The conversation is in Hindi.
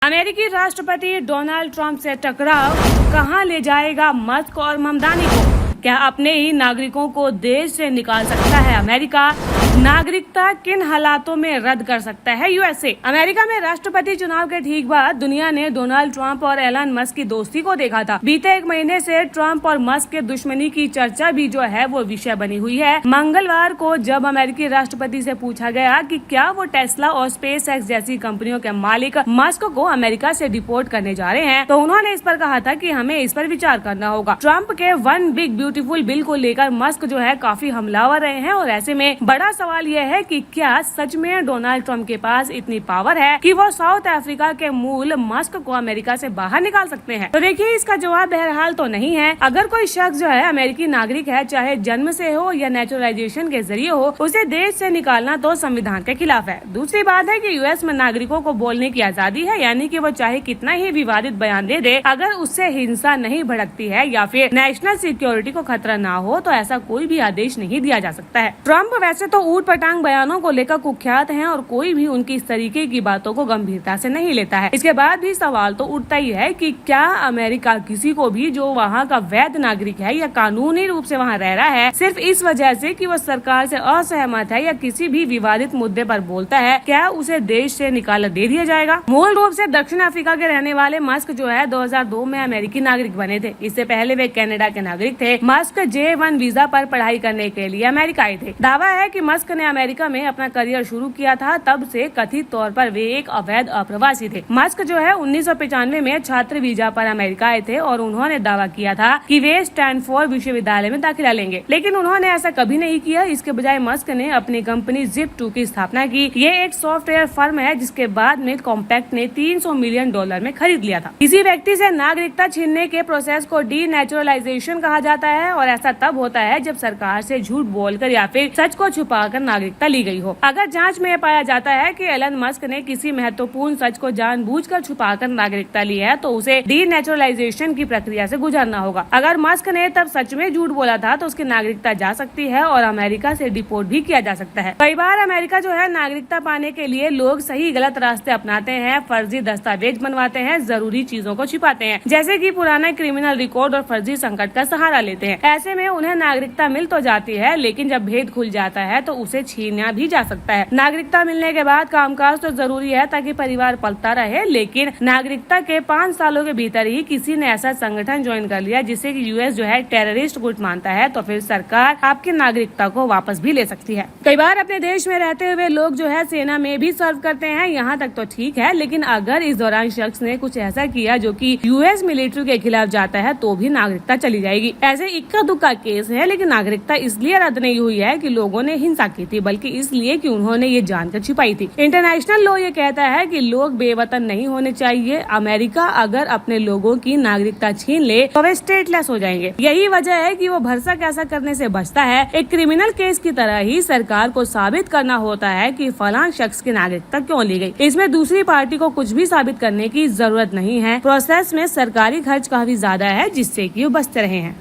अमेरिकी राष्ट्रपति डोनाल्ड ट्रंप से टकराव कहां ले जाएगा मस्क और ममदानी को? क्या अपने ही नागरिकों को देश से निकाल सकता है अमेरिका? नागरिकता किन हालातों में रद्द कर सकता है यूएसए? अमेरिका में राष्ट्रपति चुनाव के ठीक बाद दुनिया ने डोनाल्ड ट्रंप और एलन मस्क की दोस्ती को देखा था। बीते एक महीने से ट्रंप और मस्क के दुश्मनी की चर्चा भी जो है वो विषय बनी हुई है। मंगलवार को जब अमेरिकी राष्ट्रपति से पूछा गया कि क्या वो टेस्ला और स्पेस एक्स जैसी कंपनियों के मालिक मस्क को अमेरिका से डिपोर्ट करने जा रहे हैं, तो उन्होंने इस पर कहा था कि हमें इस पर विचार करना होगा। ट्रंप के वन बिग ब्यूटीफुल बिल को लेकर मस्क जो है काफी हमलावर रहे हैं और ऐसे में बड़ा सवाल यह है कि क्या सच में डोनाल्ड ट्रंप के पास इतनी पावर है कि वो साउथ अफ्रीका के मूल मस्क को अमेरिका से बाहर निकाल सकते हैं? तो देखिए, इसका जवाब बहरहाल तो नहीं है। अगर कोई शख्स जो है अमेरिकी नागरिक है, चाहे जन्म से हो या नेचुरलाइजेशन के जरिए हो, उसे देश से निकालना तो संविधान के खिलाफ है। दूसरी बात है कि यूएस में नागरिकों को बोलने की आजादी है, यानी कि वो चाहे कितना ही विवादित बयान दे दे, अगर उससे हिंसा नहीं भड़कती है या फिर नेशनल सिक्योरिटी को खतरा ना हो, तो ऐसा कोई भी आदेश नहीं दिया जा सकता है। ट्रंप वैसे तो ऊट पटांग बयानों को लेकर कुख्यात हैं और कोई भी उनकी इस तरीके की बातों को गंभीरता से नहीं लेता है। इसके बाद भी सवाल तो उठता ही है कि क्या अमेरिका किसी को भी जो वहाँ का वैध नागरिक है या कानूनी रूप से वहाँ रह रहा है, सिर्फ इस वजह से कि वो सरकार से असहमत है या किसी भी विवादित मुद्दे पर बोलता है, क्या उसे देश से निकाल दे दिया जाएगा? मूल रूप से दक्षिण अफ्रीका के रहने वाले मस्क जो है 2002 में अमेरिकी नागरिक बने थे। इससे पहले वे कनाडा के नागरिक थे। मस्क J1 वीजा पर पढ़ाई करने के लिए अमेरिका आए थे। दावा है कि मस्क ने अमेरिका में अपना करियर शुरू किया था, तब से कथित तौर पर वे एक अवैध अप्रवासी थे। मस्क जो है 1995 में छात्र वीजा पर अमेरिका आए थे और उन्होंने दावा किया था कि वे स्टैनफोर्ड विश्वविद्यालय में दाखिला लेंगे, लेकिन उन्होंने ऐसा कभी नहीं किया। इसके बजाय मस्क ने अपनी कंपनी Zip2 की स्थापना की। ये एक सॉफ्टवेयर फर्म है जिसके बाद में कॉम्पैक्ट ने $300 मिलियन में खरीद लिया था। किसी व्यक्ति से नागरिकता छीनने के प्रोसेस को डीनेचुरलाइजेशन कहा जाता है और ऐसा तब होता है जब सरकार से झूठ बोलकर या फिर सच को छुपाकर नागरिकता ली गई हो। अगर जांच में पाया जाता है कि एलन मस्क ने किसी महत्वपूर्ण सच को जानबूझकर छुपाकर नागरिकता ली है, तो उसे डीनेचुरलाइजेशन की प्रक्रिया से गुजरना होगा। अगर मस्क ने तब सच में झूठ बोला था तो उसकी नागरिकता जा सकती है और अमेरिका से डिपोर्ट भी किया जा सकता है। कई बार अमेरिका जो है नागरिकता पाने के लिए लोग सही गलत रास्ते अपनाते हैं, फर्जी दस्तावेज बनवाते हैं, जरूरी चीजों को छिपाते हैं, जैसे कि पुराना क्रिमिनल रिकॉर्ड और फर्जी संकट का सहारा लेते हैं। ऐसे में उन्हें नागरिकता मिल तो जाती है, लेकिन जब भेद खुल जाता है तो उसे छीना भी जा सकता है। नागरिकता मिलने के बाद कामकाज तो जरूरी है ताकि परिवार पलता रहे, लेकिन नागरिकता के 5 सालों के भीतर ही किसी ने ऐसा संगठन ज्वाइन कर लिया जिसे कि यूएस जो है टेररिस्ट गुट मानता है, तो फिर सरकार आपकी नागरिकता को वापस भी ले सकती है। कई बार अपने देश में रहते हुए लोग जो है सेना में भी सर्व करते हैं, यहाँ तक तो ठीक है, लेकिन अगर इस दौरान शख्स ने कुछ ऐसा किया जो कि यूएस मिलिट्री के खिलाफ जाता है, तो भी नागरिकता चली जाएगी। ऐसे इक्का दुक्का केस है, लेकिन नागरिकता इसलिए रद्द नहीं हुई है कि लोगों ने हिंसा की थी, बल्कि इसलिए कि उन्होंने ये जानकर छिपाई थी। इंटरनेशनल लॉ ये कहता है कि लोग बेवतन नहीं होने चाहिए। अमेरिका अगर अपने लोगों की नागरिकता छीन ले तो वे स्टेटलेस हो जाएंगे। यही वजह है कि वो भरसक ऐसा करने से बचता है। एक क्रिमिनल केस की तरह ही सरकार को साबित करना होता है कि फलां शख्स की नागरिकता क्यों ली गई। इसमें दूसरी पार्टी को कुछ भी साबित करने की जरूरत नहीं है। प्रोसेस में सरकारी खर्च काफी ज्यादा है, जिससे कि वो बचते रहे हैं।